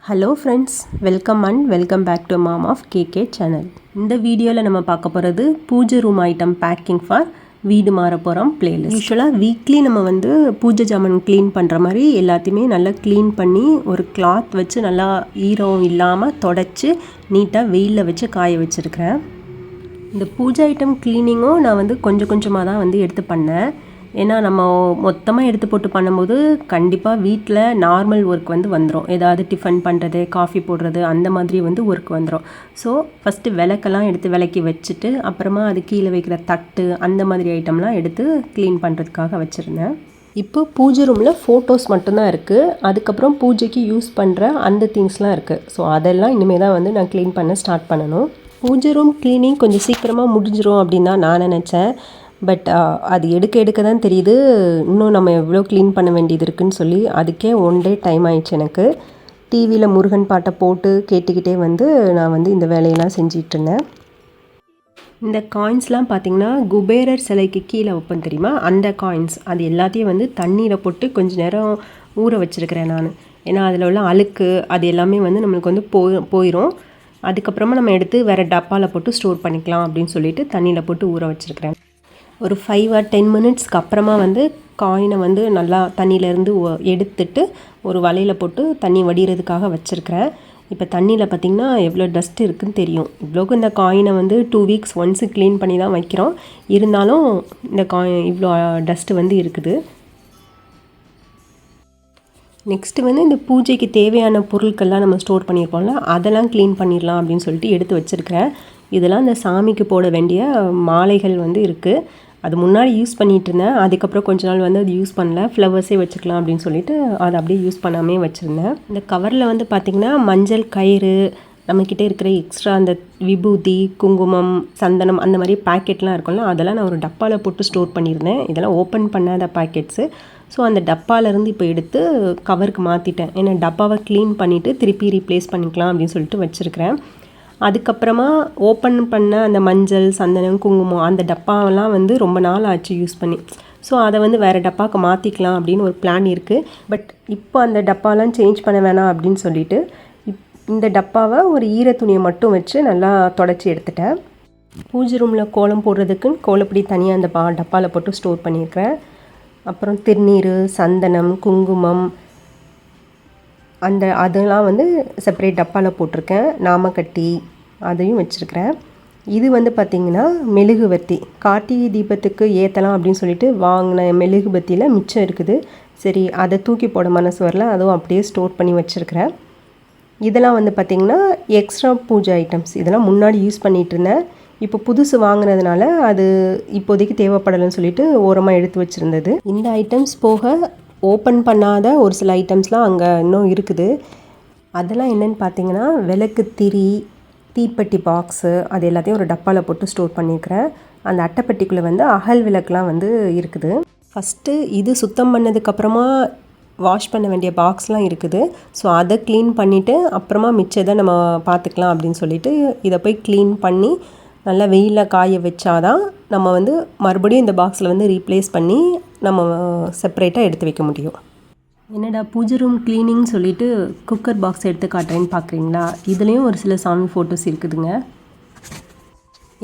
Hello friends, welcome back to mom of KK channel. இந்த வீடியோவில் நம்ம பார்க்க போகிறது பூஜை ரூம் ஐட்டம் பேக்கிங் ஃபார் வீடு மாற போகிறோம் பிளேலிஸ்ட். யூஸ்வலாக வீக்லி நம்ம பூஜை ஜாமான் க்ளீன் பண்ணுற மாதிரி எல்லாத்தையுமே நல்லா க்ளீன் பண்ணி ஒரு கிளாத் வச்சு நல்லா ஈரம் இல்லாமல் தொடச்சி நீட்டாக வெயிலில் வச்சு காய வச்சுருக்கிறேன். இந்த பூஜை ஐட்டம் க்ளீனிங்கும் நான் கொஞ்சம் கொஞ்சமாக தான் எடுத்து பண்ணேன். ஏன்னா நம்ம மொத்தமாக எடுத்து போட்டு பண்ணும்போது கண்டிப்பாக வீட்டில் நார்மல் ஒர்க் வந்துடும். ஏதாவது டிஃபன் பண்ணுறது, காஃபி போடுறது அந்த மாதிரி ஒர்க் வந்துடும். ஸோ ஃபஸ்ட்டு விளக்கெல்லாம் எடுத்து விளக்கி வச்சுட்டு அப்புறமா அது கீழே வைக்கிற தட்டு அந்த மாதிரி ஐட்டம்லாம் எடுத்து க்ளீன் பண்ணுறதுக்காக வச்சுருந்தேன். இப்போ பூஜை ரூமில் ஃபோட்டோஸ் மட்டும்தான் இருக்குது. அதுக்கப்புறம் பூஜைக்கு யூஸ் பண்ணுற அந்த திங்ஸ்லாம் இருக்குது. ஸோ அதெல்லாம் இனிமேல் தான் நான் க்ளீன் பண்ண ஸ்டார்ட் பண்ணணும். பூஜை ரூம் க்ளீனிங் கொஞ்சம் சீக்கிரமாக முடிஞ்சிரும் அப்படின்னு தான் நான் நினச்சேன். பட் அது எடுக்க தான் தெரியுது இன்னும் நம்ம எவ்வளோ க்ளீன் பண்ண வேண்டியது இருக்குதுன்னு சொல்லி. அதுக்கே 1 டே டைம் ஆயிடுச்சு எனக்கு. டிவியில் முருகன் பாட்டை போட்டு கேட்டுக்கிட்டே நான் இந்த வேலையெல்லாம் செஞ்சிட்ருந்தேன். இந்த காயின்ஸ்லாம் பார்த்திங்கன்னா குபேரர் சிலைக்கு கீழே வைப்பேன் தெரியுமா, அந்த காயின்ஸ் அது எல்லாத்தையும் தண்ணியில் போட்டு கொஞ்சம் நேரம் ஊற வச்சுருக்கிறேன் நான். ஏன்னா அதில் உள்ள அழுக்கு அது எல்லாமே நம்மளுக்கு போயிடும். அதுக்கப்புறமா நம்ம எடுத்து வேறு டப்பாவில் போட்டு ஸ்டோர் பண்ணிக்கலாம் அப்படின்னு சொல்லிட்டு தண்ணியில் போட்டு ஊற வச்சுருக்கிறேன். ஒரு 5 or 10 மினிட்ஸ்க்கு அப்புறமா காயினை நல்லா தண்ணியிலேருந்து எடுத்துட்டு ஒரு வலையில் போட்டு தண்ணி வடிகிறதுக்காக வச்சுருக்கிறேன். இப்போ தண்ணியில் பார்த்திங்கன்னா எவ்வளோ டஸ்ட் இருக்குதுன்னு தெரியும். இவ்வளோக்கு இந்த காயினை 2 வீக்ஸ் ஒன்ஸு க்ளீன் பண்ணி தான் வைக்கிறோம். இருந்தாலும் இந்த இவ்வளோ டஸ்ட்டு இருக்குது. நெக்ஸ்ட்டு இந்த பூஜைக்கு தேவையான பொருட்கள்லாம் நம்ம ஸ்டோர் பண்ணியிருப்போம்ல, அதெல்லாம் க்ளீன் பண்ணிடலாம் அப்படின்னு சொல்லிட்டு எடுத்து வச்சுருக்கிறேன். இதெல்லாம் இந்த சாமிக்கு போட வேண்டிய மாலைகள் இருக்குது. அது முன்னாடி யூஸ் பண்ணிகிட்டு இருந்தேன். அதுக்கப்புறம் கொஞ்ச நாள் அது யூஸ் பண்ணல, ஃப்ளவர்ஸே வச்சுக்கலாம் அப்படின்னு சொல்லிட்டு அதை அப்படியே யூஸ் பண்ணாமே வச்சுருந்தேன். இந்த கவரில் பார்த்திங்கன்னா மஞ்சள் கயிறு, நம்மக்கிட்ட இருக்கிற எக்ஸ்ட்ரா அந்த விபூதி, குங்குமம், சந்தனம் அந்த மாதிரி பேக்கெட்லாம் இருக்கும்ல, அதெல்லாம் நான் ஒரு டப்பாவில் போட்டு ஸ்டோர் பண்ணியிருந்தேன். இதெல்லாம் ஓப்பன் பண்ணாத பேக்கெட்ஸு. ஸோ அந்த டப்பாலேருந்து இப்போ எடுத்து கவருக்கு மாற்றிட்டேன். ஏன்னா டப்பாவை க்ளீன் பண்ணிவிட்டு திருப்பி ரீப்ளேஸ் பண்ணிக்கலாம் அப்படின்னு சொல்லிட்டு வச்சுருக்கிறேன். அதுக்கப்புறமா ஓப்பன் பண்ண அந்த மஞ்சள், சந்தனம், குங்குமம் அந்த டப்பாவெல்லாம் ரொம்ப நாள் ஆச்சு யூஸ் பண்ணி. ஸோ அதை வேறு டப்பாவுக்கு மாற்றிக்கலாம் அப்படின்னு ஒரு பிளான் இருக்குது. பட் இப்போ அந்த டப்பாலாம் சேஞ்ச் பண்ண வேணாம் அப்படின்னு சொல்லிட்டு இந்த டப்பாவை ஒரு ஈரத்துணியை மட்டும் வச்சு நல்லா தொடச்சி எடுத்துட்டேன். பூஜை ரூமில் கோலம் போடுறதுக்குன்னு கோலப்பொடி தனியாக அந்த டப்பாவில் போட்டு ஸ்டோர் பண்ணியிருக்கிறேன். அப்புறம் திருநீர், சந்தனம், குங்குமம் அதெல்லாம் செப்பரேட் டப்பாவில் போட்டிருக்கேன். நாமக்கட்டி அதையும் வச்சுருக்கிறேன். இது பார்த்திங்கன்னா மெழுகுவர்த்தி, கார்த்திகை தீபத்துக்கு ஏற்றலாம் அப்படின்னு சொல்லிட்டு வாங்கின மெழுகுவர்த்தியில் மிச்சம் இருக்குது. சரி, அதை தூக்கி போட மனசு வரல, அதுவும் அப்படியே ஸ்டோர் பண்ணி வச்சுருக்கிறேன். இதெல்லாம் பார்த்திங்கன்னா எக்ஸ்ட்ரா பூஜை ஐட்டம்ஸ். இதெல்லாம் முன்னாடி யூஸ் பண்ணிகிட்டு இருந்தேன். இப்போ புதுசு வாங்கினதுனால அது இப்போதைக்கு தேவைப்படலைன்னு சொல்லிட்டு ஓரமாக எடுத்து வச்சுருந்தது. இந்த ஐட்டம்ஸ் போக ஓப்பன் பண்ணாத ஒரு சில ஐட்டம்ஸ்லாம் அங்கே இன்னும் இருக்குது. அதெல்லாம் என்னென்னு பார்த்தீங்கன்னா விளக்கு திரி, தீப்பெட்டி பாக்ஸு, அது எல்லாத்தையும் ஒரு டப்பாவில் போட்டு ஸ்டோர் பண்ணியிருக்கிறேன். அந்த அட்டைப்பெட்டிக்குள்ளே அகல் விளக்குலாம் இருக்குது. ஃபஸ்ட்டு இது சுத்தம் பண்ணதுக்கப்புறமா வாஷ் பண்ண வேண்டிய பாக்ஸ்லாம் இருக்குது. ஸோ அதை க்ளீன் பண்ணிவிட்டு அப்புறமா மிச்சத்தை நம்ம பார்த்துக்கலாம் அப்படின்னு சொல்லிட்டு இதை போய் க்ளீன் பண்ணி நல்லா வெயிலில் காய வச்சாதான் நம்ம மறுபடியும் இந்த பாக்ஸில் ரீப்ளேஸ் பண்ணி நம்ம செப்பரேட்டாக எடுத்து வைக்க முடியும். என்னடா பூஜை ரூம் க்ளீனிங் சொல்லிட்டு குக்கர் பாக்ஸ் எடுத்து காட்டுறேன்னு பார்க்குறீங்களா? இதுலேயும் ஒரு சில சாமி ஃபோட்டோஸ் இருக்குதுங்க.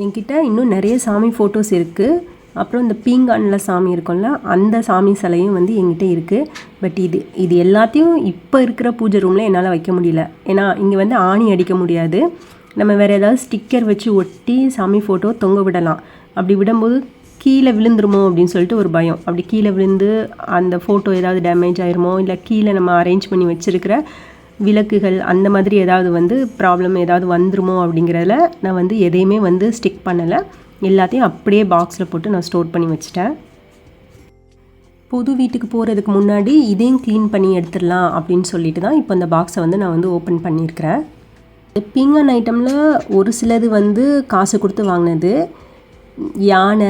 என்கிட்ட இன்னும் நிறைய சாமி ஃபோட்டோஸ் இருக்குது. அப்புறம் இந்த பீங்கானில் சாமி இருக்கும்ல, அந்த சாமி சிலையும் என்கிட்ட இருக்குது. பட் இது எல்லாத்தையும் இப்போ இருக்கிற பூஜை ரூமில் என்னால் வைக்க முடியல. ஏன்னா இங்கே ஆணி அடிக்க முடியாது. நம்ம வேறு ஏதாவது ஸ்டிக்கர் வச்சு ஒட்டி சாமி ஃபோட்டோ தொங்க விடலாம். அப்படி விடும்போது கீழே விழுந்துருமோ அப்படின்னு சொல்லிட்டு ஒரு பயம். அப்படி கீழே விழுந்து அந்த ஃபோட்டோ ஏதாவது டேமேஜ் ஆயிருமோ, இல்லை கீழே நம்ம அரேஞ்ச் பண்ணி வச்சுருக்கிற விளக்குகள் அந்த மாதிரி ஏதாவது ப்ராப்ளம் ஏதாவது வந்துருமோ அப்படிங்கிறதுல நான் எதையுமே ஸ்டிக் பண்ணலை. எல்லாத்தையும் அப்படியே பாக்ஸில் போட்டு நான் ஸ்டோர் பண்ணி வச்சுட்டேன். புது வீட்டுக்கு போகிறதுக்கு முன்னாடி இதையும் க்ளீன் பண்ணி எடுத்துடலாம் அப்படின்னு சொல்லிட்டு தான் இப்போ இந்த பாக்ஸை நான் ஓப்பன் பண்ணியிருக்கிறேன். பீங்கான் ஐட்டமில் ஒரு சிலது காசு கொடுத்து வாங்கினது. யானை,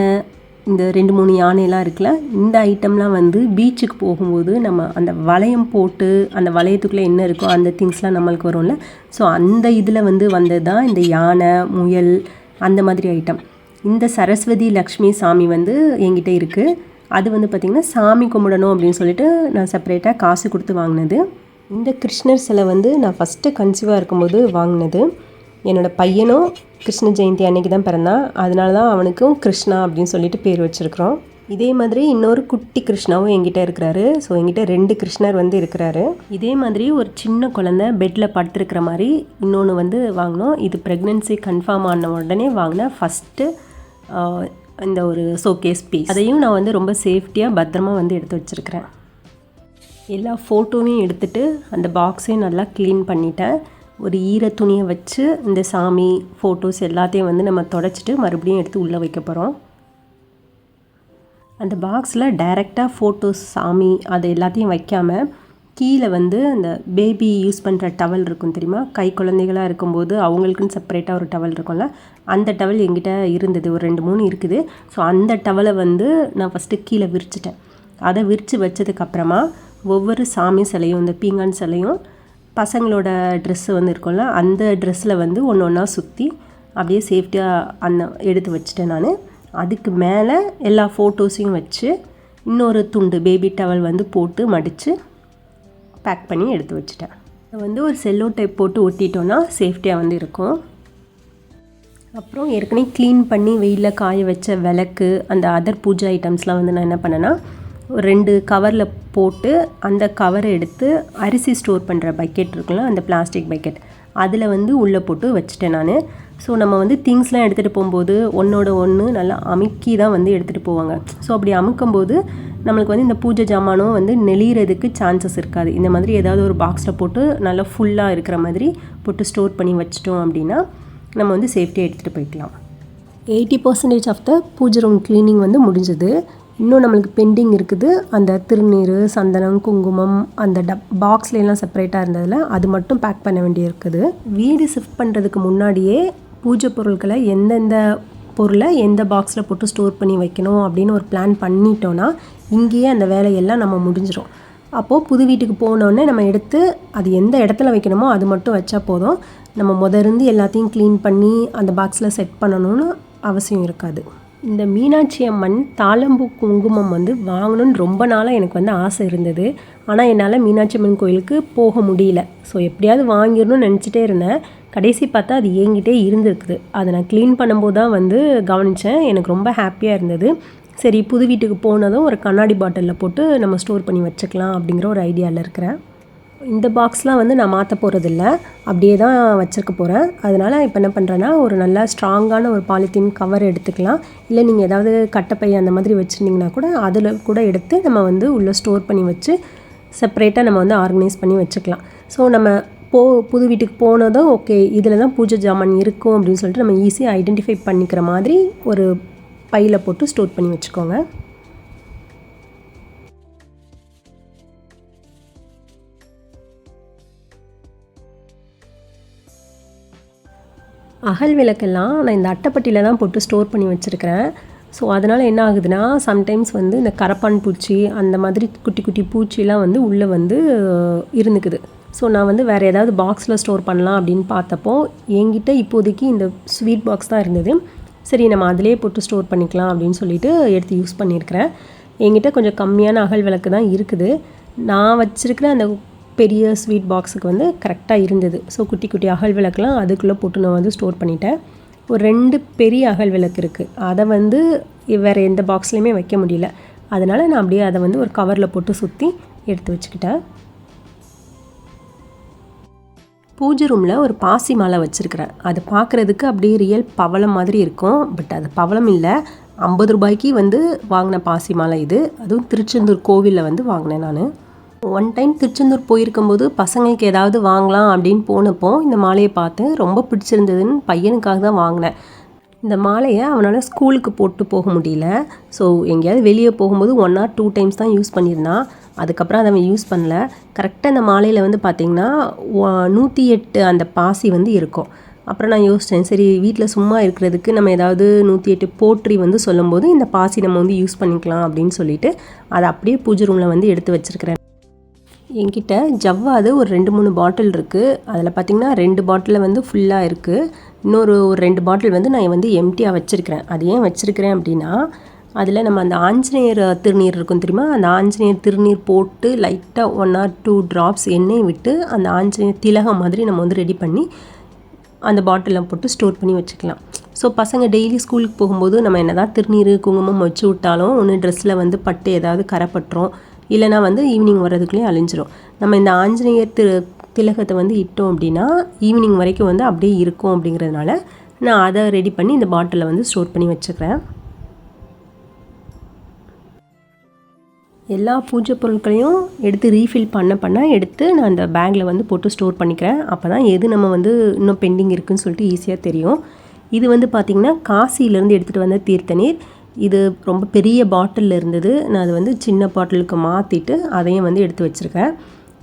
இந்த 2-3 யானையெல்லாம் இருக்குல்ல, இந்த ஐட்டம்லாம் பீச்சுக்கு போகும்போது நம்ம அந்த வளையம் போட்டு அந்த வளையத்துக்குள்ளே என்ன இருக்கோ அந்த திங்ஸ்லாம் நம்மளுக்கு வரும்ல. ஸோ அந்த இதில் வந்தது தான் இந்த யானை, முயல் அந்த மாதிரி ஐட்டம். இந்த சரஸ்வதி லக்ஷ்மி சாமி என்கிட்ட இருக்குது. அது பார்த்திங்கன்னா சாமி கும்பிடணும் அப்படின்னு சொல்லிட்டு நான் செப்பரேட்டாக காசு கொடுத்து வாங்கினது. இந்த கிருஷ்ணர் சிலை வந்து நான் ஃபஸ்ட்டு கன்சீவாக இருக்கும்போது வாங்கினது. என்னோடய பையனும் கிருஷ்ண ஜெயந்தி அன்றைக்கி தான் பிறந்தான். அதனால தான் அவனுக்கும் கிருஷ்ணா அப்படின்னு சொல்லிட்டு பேர் வச்சுருக்குறோம். இதே மாதிரி இன்னொரு குட்டி கிருஷ்ணாவும் என்கிட்ட இருக்கிறாரு. ஸோ என்கிட்ட 2 கிருஷ்ணர் வந்து இருக்கிறாரு. இதே மாதிரி ஒரு சின்ன குழந்தை பெட்டில் படுத்துருக்கிற மாதிரி இன்னொன்று வந்து வாங்கினோம். இது ப்ரெக்னென்சி கன்ஃபார்ம் ஆன உடனே வாங்கினேன் ஃபஸ்ட்டு இந்த ஒரு ஷோகேஸ் பீஸ். அதையும் நான் வந்து ரொம்ப சேஃப்டியாக பத்திரமா வந்து எடுத்து வச்சுருக்கிறேன். எல்லா ஃபோட்டோவையும் எடுத்துகிட்டு அந்த பாக்ஸையும் நல்லா க்ளீன் பண்ணிட்டேன். ஒரு ஈர துணியை வச்சு இந்த சாமி ஃபோட்டோஸ் எல்லாத்தையும் வந்து நம்ம தொடச்சிட்டு மறுபடியும் எடுத்து உள்ளே வைக்க போகிறோம். அந்த பாக்ஸில் டைரெக்டாக ஃபோட்டோஸ் சாமி அது எல்லாத்தையும் வைக்காமல் கீழே வந்து அந்த பேபி யூஸ் பண்ணுற டவல் இருக்கும் தெரியுமா, கை குழந்தைகளாக இருக்கும்போது அவங்களுக்குன்னு செப்பரேட்டாக ஒரு டவல் இருக்கும்ல, அந்த டவல் என்கிட்ட இருந்தது. ஒரு 2-3 இருக்குது. ஸோ அந்த டவலை வந்து நான் ஃபஸ்ட்டு கீழே விரிச்சிட்டேன். அதை விரித்து வச்சதுக்கப்புறமா ஒவ்வொரு சாமி சிலையும் இந்த பீங்கான் சிலையும் பசங்களோட ட்ரெஸ்ஸு வந்து இருக்கும்ல, அந்த ட்ரெஸ்ஸில் வந்து ஒன்று ஒன்றா சுற்றி அப்படியே சேஃப்டியாக எடுத்து வச்சுட்டேன் நான். அதுக்கு மேலே எல்லா ஃபோட்டோஸையும் வச்சு இன்னொரு துண்டு பேபி டவல் வந்து போட்டு மடித்து பேக் பண்ணி எடுத்து வச்சுட்டேன். அதை வந்து ஒரு செல்லோ டைப் போட்டு ஒட்டிட்டோன்னா சேஃப்டியாக வந்து இருக்கும். அப்புறம் ஏற்கனவே க்ளீன் பண்ணி வெயிலில் காய வச்ச விளக்கு அந்த அதர் பூஜை ஐட்டம்ஸ்லாம் வந்து நான் என்ன பண்ணேன்னா 2 கவரில் போட்டு அந்த கவரை எடுத்து அரிசி ஸ்டோர் பண்ணுற பக்கெட் இருக்குல்ல, அந்த பிளாஸ்டிக் பக்கெட், அதில் வந்து உள்ளே போட்டு வச்சுட்டேன் நான். ஸோ நம்ம வந்து திங்ஸ்லாம் எடுத்துகிட்டு போகும்போது ஒன்றோட ஒன்று நல்லா அமுக்கி தான் வந்து எடுத்துகிட்டு போவாங்க. ஸோ அப்படி அமுக்கும்போது நம்மளுக்கு வந்து இந்த பூஜை ஜாமானும் வந்து நெளிகிறதுக்கு சான்சஸ் இருக்காது. இந்த மாதிரி ஏதாவது ஒரு பாக்ஸில் போட்டு நல்லா ஃபுல்லாக இருக்கிற மாதிரி போட்டு ஸ்டோர் பண்ணி வச்சிட்டோம் அப்படின்னா நம்ம வந்து சேஃப்டியாக எடுத்துகிட்டு போய்க்கலாம். 80% ஆஃப் த பூஜை ரூம் க்ளீனிங் வந்து முடிஞ்சது. இன்னும் நம்மளுக்கு பெண்டிங் இருக்குது. அந்த திருநீர், சந்தனம், குங்குமம் அந்த பாக்ஸ்லாம் செப்பரேட்டாக இருந்ததில் அது மட்டும் பேக் பண்ண வேண்டியிருக்குது. வீடு ஷிஃப்ட் பண்ணுறதுக்கு முன்னாடியே பூஜை பொருட்களை எந்தெந்த பொருளை எந்த பாக்ஸில் போட்டு ஸ்டோர் பண்ணி வைக்கணும் அப்படின்னு ஒரு பிளான் பண்ணிட்டோன்னா இங்கேயே அந்த வேலையெல்லாம் நம்ம முடிஞ்சிடும். அப்போது புது வீட்டுக்கு போனோடனே நம்ம எடுத்து அது எந்த இடத்துல வைக்கணுமோ அது மட்டும் வச்சா போதும். நம்ம இருந்து எல்லாத்தையும் க்ளீன் பண்ணி அந்த பாக்ஸில் செட் பண்ணணும்னு அவசியம் இருக்காது. இந்த மீனாட்சி அம்மன் தாளம்பூ குங்குமம் வந்து வாங்கணும்னு ரொம்ப நாளாக எனக்கு வந்து ஆசை இருந்தது. ஆனால் என்னால் மீனாட்சி அம்மன் கோயிலுக்கு போக முடியல. ஸோ எப்படியாவது வாங்கிடணும்னு நினச்சிட்டே இருந்தேன். கடைசி பார்த்தா அது என்கிட்டே இருந்திருக்குது. அதை நான் க்ளீன் பண்ணும்போது தான் வந்து கவனித்தேன். எனக்கு ரொம்ப ஹாப்பியாக இருந்தது. சரி, புது வீட்டுக்கு போனதும் ஒரு கண்ணாடி பாட்டிலில் போட்டு நம்ம ஸ்டோர் பண்ணி வச்சுக்கலாம் அப்படிங்கிற ஒரு ஐடியாவில் இருக்கிறேன். இந்த பாக்ஸ்லாம் வந்து நான் மாற்ற போகிறதில்ல, அப்படியே தான் வச்சுருக்க போகிறேன். அதனால் இப்போ என்ன பண்ணுறேன்னா ஒரு நல்லா ஸ்ட்ராங்கான ஒரு பாலித்தீன் கவர் எடுத்துக்கலாம். இல்லை நீங்கள் ஏதாவது கட்டைப்பை அந்த மாதிரி வச்சுருந்தீங்கன்னா கூட அதில் கூட எடுத்து நம்ம வந்து உள்ளே ஸ்டோர் பண்ணி வச்சு செப்பரேட்டாக நம்ம வந்து ஆர்கனைஸ் பண்ணி வச்சுக்கலாம். ஸோ நம்ம புது வீட்டுக்கு போனதும் ஓகே இதில் தான் பூஜை ஜாமான் இருக்கும் அப்படின்னு சொல்லிட்டு நம்ம ஈஸியாக ஐடென்டிஃபை பண்ணிக்கிற மாதிரி ஒரு பையில் போட்டு ஸ்டோர் பண்ணி வச்சுக்கோங்க. அகல் விளக்கெல்லாம் நான் இந்த அட்டைப்பட்டியில் தான் போட்டு ஸ்டோர் பண்ணி வச்சுருக்கிறேன். ஸோ அதனால் என்ன ஆகுதுன்னா சம்டைம்ஸ் வந்து இந்த கரப்பான் பூச்சி அந்த மாதிரி குட்டி குட்டி பூச்சிலாம் வந்து உள்ளே வந்து இருந்துக்குது. ஸோ நான் வந்து வேறு ஏதாவது பாக்ஸில் ஸ்டோர் பண்ணலாம் அப்படின்னு பார்த்தப்போ என்கிட்ட இப்போதைக்கு இந்த ஸ்வீட் பாக்ஸ் தான் இருந்தது. சரி நம்ம அதிலே போட்டு ஸ்டோர் பண்ணிக்கலாம் அப்படின்னு சொல்லிட்டு எடுத்து யூஸ் பண்ணியிருக்கிறேன். என்கிட்ட கொஞ்சம் கம்மியான அகல் விளக்கு தான் இருக்குது. நான் வச்சுருக்கிற அந்த பெரிய ஸ்வீட் பாக்ஸுக்கு வந்து கரெக்டாக இருந்தது. ஸோ குட்டி குட்டி அகல் விளக்குலாம் அதுக்குள்ளே போட்டு நான் வந்து ஸ்டோர் பண்ணிட்டேன். ஒரு 2 பெரிய அகல் விளக்கு இருக்குது. அதை வந்து வேறு எந்த பாக்ஸ்லையுமே வைக்க முடியல. அதனால் நான் அப்படியே அதை வந்து ஒரு கவரில் போட்டு சுற்றி எடுத்து வச்சுக்கிட்டேன். பூஜை ரூமில் ஒரு பாசி மாலை வச்சுருக்கிறேன். அது பார்க்குறதுக்கு அப்படியே ரியல் பவளம் மாதிரி இருக்கும். பட் அது பவளம் இல்லை, 50 ரூபாய்க்கு வந்து வாங்கின பாசி மாலை இது. அதுவும் திருச்செந்தூர் கோவிலில் வந்து வாங்கினேன் நான். ஒன் டைம் திருச்செந்தூர் போயிருக்கும்போது பசங்களுக்கு ஏதாவது வாங்கலாம் அப்படின்னு போனப்போ இந்த மாலையை பார்த்து ரொம்ப பிடிச்சிருந்ததுன்னு பையனுக்காக தான் வாங்கினேன். இந்த மாலையை அவனால் ஸ்கூலுக்கு போட்டு போக முடியல. ஸோ எங்கேயாவது வெளியே போகும்போது 1 or 2 டைம்ஸ் தான் யூஸ் பண்ணியிருந்தான். அதுக்கப்புறம் அதை அவன் யூஸ் பண்ணல. கரெக்டாக அந்த மாலையில் வந்து பார்த்திங்கன்னா 108 அந்த பாசி வந்து இருக்கும். அப்புறம் நான் யோசித்தேன், சரி வீட்டில் சும்மா இருக்கிறதுக்கு நம்ம ஏதாவது 108 போற்றி வந்து சொல்லும்போது இந்த பாசி நம்ம வந்து யூஸ் பண்ணிக்கலாம் அப்படின்னு சொல்லிட்டு அதை அப்படியே பூஜை ரூமில் வந்து எடுத்து வச்சுருக்கிறேன். என்கிட்ட ஜவ்வாது ஒரு 2-3 பாட்டில் இருக்குது. அதில் பார்த்திங்கன்னா 2 பாட்டிலில் வந்து ஃபுல்லாக இருக்குது. இன்னொரு 2 பாட்டில் வந்து நான் வந்து எம்டியாக வச்சுருக்கிறேன். அது ஏன் வச்சுருக்கிறேன் அப்படின்னா அதில் நம்ம அந்த ஆஞ்சநேயர் திருநீர் இருக்கும் தெரியுமா, அந்த ஆஞ்சநேயர் திருநீர் போட்டு லைட்டாக 1 or 2 drops எண்ணெய் விட்டு அந்த ஆஞ்சநேயர் திலகம் மாதிரி நம்ம வந்து ரெடி பண்ணி அந்த பாட்டிலில் போட்டு ஸ்டோர் பண்ணி வச்சுக்கலாம். ஸோ பசங்க டெய்லி ஸ்கூலுக்கு போகும்போது நம்ம என்ன தான் திருநீர் குங்குமம் வச்சு விட்டாலும் ஒன்று ட்ரெஸ்ஸில் வந்து பட்டு ஏதாவது கரைப்பட்டுரும், இல்லைனா வந்து ஈவினிங் வர்றதுக்குள்ளேயும் அழிஞ்சிரும். நம்ம இந்த ஆஞ்சநேயர் திலகத்தை வந்து இட்டோம் அப்படின்னா ஈவினிங் வரைக்கும் வந்து அப்படியே இருக்கும். அப்படிங்கிறதுனால நான் அதை ரெடி பண்ணி இந்த பாட்டிலில் வந்து ஸ்டோர் பண்ணி வச்சுக்கிறேன். எல்லா பூஜை பொருட்களையும் எடுத்து ரீஃபில் பண்ண எடுத்து நான் அந்த பேக்கில் வந்து போட்டு ஸ்டோர் பண்ணிக்கிறேன். அப்போ தான் எது நம்ம வந்து இன்னும் பெண்டிங் இருக்குதுன்னு சொல்லிட்டு ஈஸியாக தெரியும். இது வந்து பார்த்திங்கன்னா காசியிலேருந்து எடுத்துகிட்டு வந்த தீர்த்த நீர். இது ரொம்ப பெரிய பாட்டிலில் இருந்தது. நான் அது வந்து சின்ன பாட்டிலுக்கு மாற்றிட்டு அதையும் வந்து எடுத்து வச்சுருக்கேன்.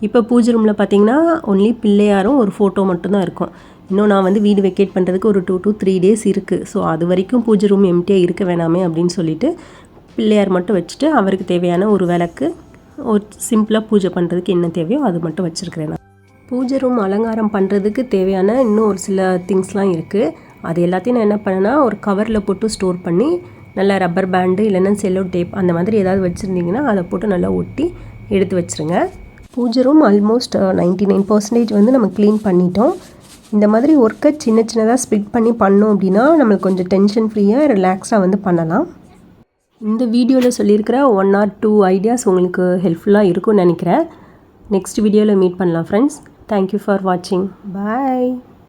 இப்போ பூஜை ரூமில் பார்த்திங்கன்னா ஒன்லி பிள்ளையாரும் ஒரு ஃபோட்டோ மட்டும்தான் இருக்கும். இன்னும் நான் வந்து வீடு வெக்கேட் பண்ணுறதுக்கு ஒரு 2 to 3 days இருக்குது. ஸோ அது வரைக்கும் பூஜை ரூம் எம்டியாக இருக்க வேணாமே அப்படின்னு சொல்லிட்டு பிள்ளையார் மட்டும் வச்சுட்டு அவருக்கு தேவையான ஒரு விளக்கு, ஒரு சிம்பிளாக பூஜை பண்ணுறதுக்கு என்ன தேவையோ அது மட்டும் வச்சுருக்கிறேன். நான் பூஜை ரூம் அலங்காரம் பண்ணுறதுக்கு தேவையான இன்னும் ஒரு சில திங்ஸ்லாம் இருக்குது. அது எல்லாத்தையும் நான் என்ன பண்ணேன்னா ஒரு கவரில் போட்டு ஸ்டோர் பண்ணி நல்லா ரப்பர் பேண்டு இல்லைன்னா செல்லோ டேப் அந்த மாதிரி ஏதாவது வச்சுருந்திங்கன்னா அதை போட்டு நல்லா ஒட்டி எடுத்து வச்சுருங்க. பூஜை ரூம் ஆல்மோஸ்ட் 99% வந்து நம்ம க்ளீன் பண்ணிட்டோம். இந்த மாதிரி ஒர்க்கை சின்னதாக ஸ்ப்ளிட் பண்ணி பண்ணோம் அப்படின்னா நம்மளுக்கு கொஞ்சம் டென்ஷன் ஃப்ரீயாக ரிலாக்ஸாக வந்து பண்ணலாம். இந்த வீடியோவில் சொல்லியிருக்கிற 1 or 2 ஐடியாஸ் உங்களுக்கு ஹெல்ப்ஃபுல்லாக இருக்கும்னு நினைக்கிறேன். நெக்ஸ்ட் வீடியோவில் மீட் பண்ணலாம் ஃப்ரெண்ட்ஸ். தேங்க்யூ ஃபார் வாட்சிங். பாய்.